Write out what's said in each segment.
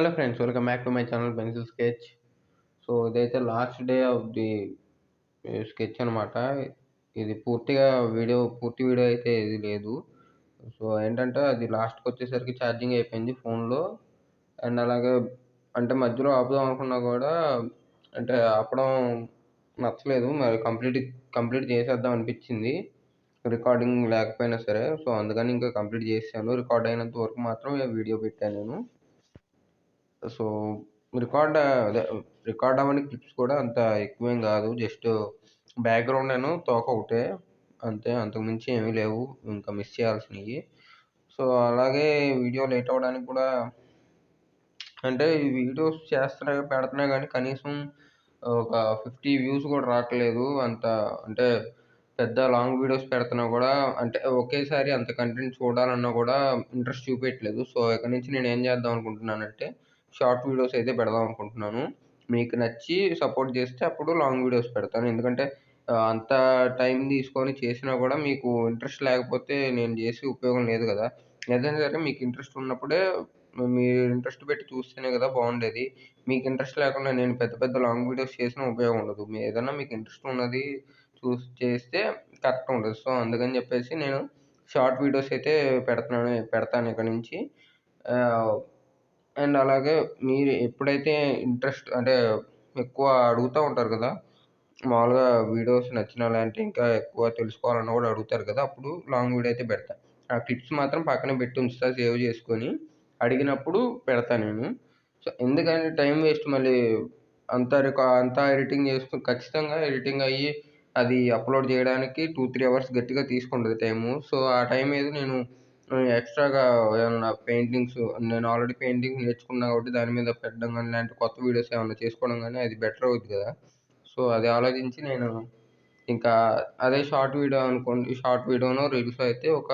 Hello friends, welcome back to my channel pencil sketch. So ఇదైతే last day of the sketch అనమాట. ఇది పూర్తి video అయితే ఇది లేదు. సో ఏంటంటే అది లాస్ట్కి వచ్చేసరికి ఛార్జింగ్ అయిపోయింది ఫోన్లో. అండ్ అలాగే అంటే మధ్యలో ఆపుదాం అనుకున్నా కూడా అంటే ఆపడం నచ్చలేదు. మరి కంప్లీట్ చేసేద్దాం అనిపించింది, రికార్డింగ్ లేకపోయినా సరే. సో అందుకని ఇంకా కంప్లీట్ చేశాను. రికార్డ్ అయినంత వరకు మాత్రం వీడియో పెట్టాను నేను. సో అదే రికార్డ్ అవ్వని క్లిప్స్ కూడా అంత ఎక్కువేం కాదు. జస్ట్ బ్యాక్గ్రౌండ్ తోక ఒకటే అంతే, అంతకుమించి ఏమీ లేవు ఇంకా మిస్ చేయాల్సినవి. సో అలాగే వీడియో లేట్ అవ్వడానికి కూడా అంటే ఈ వీడియోస్ పెడుతున్నా కానీ కనీసం ఒక 50 వ్యూస్ కూడా రావట్లేదు. అంత అంటే పెద్ద లాంగ్ వీడియోస్ పెడుతున్నా కూడా అంటే ఒకేసారి అంత కంటెంట్ చూడాలన్నా కూడా ఇంట్రెస్ట్ చూపించట్లేదు. సో ఇక్కడి నుంచి నేను ఏం చేద్దాం అనుకుంటున్నానంటే షార్ట్ వీడియోస్ అయితే పెడదాం అనుకుంటున్నాను. మీకు నచ్చి సపోర్ట్ చేస్తే అప్పుడు లాంగ్ వీడియోస్ పెడతాను. ఎందుకంటే అంత టైం తీసుకొని చేసినా కూడా మీకు ఇంట్రెస్ట్ లేకపోతే నేను చేసి ఉపయోగం లేదు కదా! ఏదైనా సరే మీకు ఇంట్రెస్ట్ ఉన్నప్పుడే మీరు ఇంట్రెస్ట్ పెట్టి చూస్తేనే కదా బాగుండేది. మీకు ఇంట్రెస్ట్ లేకుండా నేను పెద్ద పెద్ద లాంగ్ వీడియోస్ చేసినా ఉపయోగం ఉండదు. ఏదన్నా మీకు ఇంట్రెస్ట్ ఉన్నది చేస్తే కరెక్ట్ ఉండదు. సో అందుకని చెప్పేసి నేను షార్ట్ వీడియోస్ అయితే పెడతాను ఇక నుంచి. అండ్ అలాగే మీరు ఎప్పుడైతే ఇంట్రెస్ట్ అంటే ఎక్కువ అడుగుతా ఉంటారు కదా! మామూలుగా వీడియోస్ నచ్చినా లేదంటే ఇంకా ఎక్కువ తెలుసుకోవాలన్నా కూడా అడుగుతారు కదా! అప్పుడు లాంగ్ వీడియో అయితే పెడతా. ఆ క్లిప్స్ మాత్రం పక్కన పెట్టి ఉంచుతా సేవ్ చేసుకొని. అడిగినప్పుడు పెడతా నేను. సో ఎందుకంటే టైం వేస్ట్ మళ్ళీ అంతా ఎడిటింగ్ చేసుకొని ఖచ్చితంగా ఎడిటింగ్ అయ్యి అది అప్‌లోడ్ చేయడానికి 2, 3 అవర్స్ గట్టిగా తీసుకుంటది టైము. సో ఆ టైం ఏదో నేను ఎక్స్‌ట్రాగా ఏమన్నా నేను ఆల్రెడీ పెయింటింగ్ నేర్చుకున్నా కాబట్టి దాని మీద పెట్టడం గాని, లేదంటే కొత్త వీడియోస్ ఏమన్నా చేసుకోవడం గాని అది బెటర్ అవుద్ది కదా! సో అది ఆలోచించి నేను ఇంకా అదే షార్ట్ వీడియో అనుకోండి. షార్ట్ వీడియోనో, రీల్సో అయితే ఒక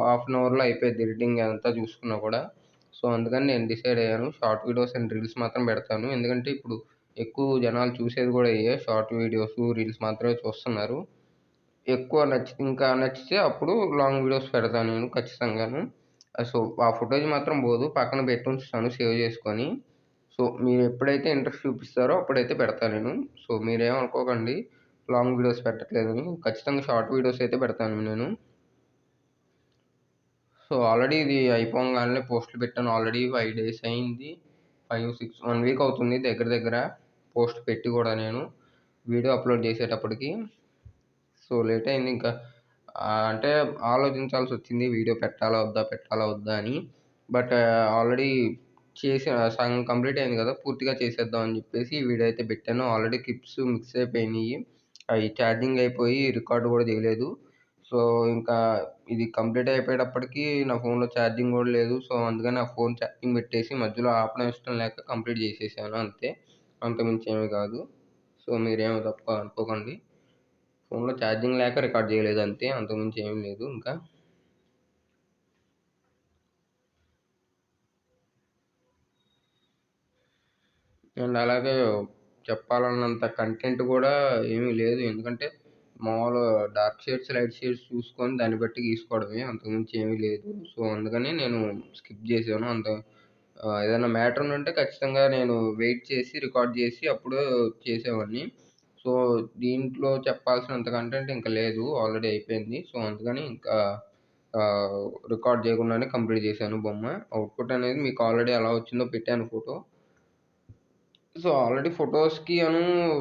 హాఫ్ అన్ అవర్‌లో అయిపోద్ది ఎడిటింగ్ అంతా చూసుకున్నా కూడా. సో అందుకని నేను డిసైడ్ అయ్యాను. షార్ట్ వీడియోస్ అండ్ రీల్స్ మాత్రం పెడతాను. ఎందుకంటే ఇప్పుడు ఎక్కువ జనాలు చూసేది కూడా ఇయ్యే. షార్ట్ వీడియోస్, రీల్స్ మాత్రమే చూస్తున్నారు. ఇంకా నచ్చితే అప్పుడు లాంగ్ వీడియోస్ పెడతాను నేను ఖచ్చితంగాను. సో ఆ ఫుటేజ్ మాత్రం పోదు. పక్కన పెట్టుంచుతాను సేవ్ చేసుకొని. సో మీరు ఎప్పుడైతే ఇంట్రెస్ట్ చూపిస్తారో అప్పుడైతే పెడతా నేను. సో మీరేమనుకోకండి లాంగ్ వీడియోస్ పెట్టట్లేదని. ఖచ్చితంగా షార్ట్ వీడియోస్ అయితే పెడతాను నేను. సో ఆల్రెడీ ఇది అయిపోంగానే పోస్టులు పెట్టాను. ఆల్రెడీ 5 డేస్ అయింది. 1 వీక్ అవుతుంది దగ్గర దగ్గర పోస్ట్ పెట్టి కూడా నేను వీడియో అప్‌లోడ్ చేసేటప్పటికి. సో లేట్ అయింది ఇంకా. అంటే ఆలోచించాల్సొచ్చింది వీడియో పెట్టాలా వద్దా అని. బట్ ఆల్రెడీ సగం కంప్లీట్ అయింది కదా! పూర్తిగా చేసేద్దాం అని చెప్పేసి ఈ వీడియో అయితే పెట్టాను. ఆల్రెడీ క్లిప్స్ మిక్స్ అయిపోయినియి. అయి ఛార్జింగ్ అయిపోయి రికార్డ్ కూడా చేయలేదు. సో ఇంకా ఇది కంప్లీట్ అయిపోయేటప్పటికి నా ఫోన్‌లో ఛార్జింగ్ కూడా లేదు. సో అందుకని నా ఫోన్ ఛార్జింగ్ పెట్టేసి మధ్యలో ఆపడం ఇష్టం లేక కంప్లీట్ చేసేసాను అంతే. అంతకుమించి ఏమీ కాదు. సో మీరేమి తప్పుగా అనుకోకండి. ఫోన్‌లో ఛార్జింగ్ లేక రికార్డ్ చేయలేదు అంతే. అంతకుమించి ఏమీ లేదు ఇంకా. అండ్ అలాగే చెప్పాలన్నంత కంటెంట్ కూడా ఏమీ లేదు. ఎందుకంటే మామూలుగా డార్క్ షేడ్స్, లైట్ షేడ్స్ చూసుకొని దాన్ని బట్టి గీసుకోవడమే. అంతకుమించి ఏమీ లేదు. సో అందుకని నేను స్కిప్ చేశాను. ఏదైనా మ్యాటర్ ఉండుంటే ఖచ్చితంగా నేను వెయిట్ చేసి, రికార్డ్ చేసి అప్పుడు చేసేవాడిని. సో దీంట్లో చెప్పాల్సినంత కంటెంట్ ఇంక లేదు. ఆల్రెడీ అయిపోయింది. సో అందుకని ఇంకా రికార్డ్ చేయకుండానే కంప్లీట్ చేశాను బొమ్మ. అవుట్‌పుట్ అనేది మీకు ఆల్రెడీ ఎలా వచ్చిందో పెట్టాను ఫోటో. సో ఆల్రెడీ ఫోటోస్‌కి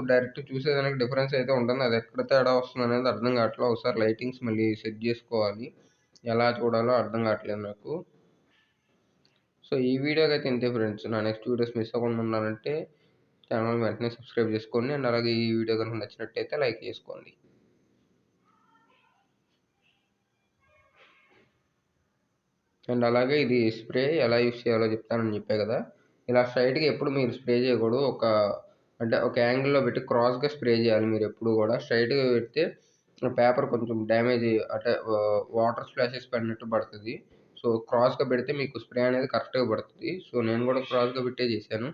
డైరెక్ట్ చూసేదానికి డిఫరెన్స్ అయితే ఉంటుంది. అది ఎక్కడ తేడా వస్తుందనేది అర్థం కావట్లేదు. ఒకసారి లైటింగ్స్ మళ్ళీ సెట్ చేసుకోవాలి. ఎలా చూడాలో అర్థం కావట్లేదు నాకు. సో ఈ వీడియోకైతే ఇంతే ఫ్రెండ్స్. నా నెక్స్ట్ వీడియోస్ మిస్ అవ్వకుండా ఉండాలంటే ఛానల్‌ని వెంటనే సబ్స్క్రైబ్ చేసుకోండి. అండ్ అలాగే ఈ వీడియో గనుక నచ్చినట్టయితే లైక్ చేసుకోండి. అండ్ అలాగే ఇది స్ప్రే ఎలా యూజ్ చేయాలో చెప్తానని చెప్పా కదా! ఇలా స్ట్రెయిట్‌గా ఎప్పుడు మీరు స్ప్రే చేయకూడదు. ఒక యాంగిల్‌లో పెట్టి క్రాస్‌గా స్ప్రే చేయాలి మీరెప్పుడు కూడా. స్ట్రెయిట్‌గా పెడితే పేపర్ కొంచెం డ్యామేజ్ అంటే వాటర్ స్ప్లాషెస్ పడినట్టు పడతది. సో క్రాస్‌గా పెడితే మీకు స్ప్రే అనేది కరెక్ట్‌గా పడతది. సో నేను కూడా క్రాస్‌గా పెట్టే చేశాను.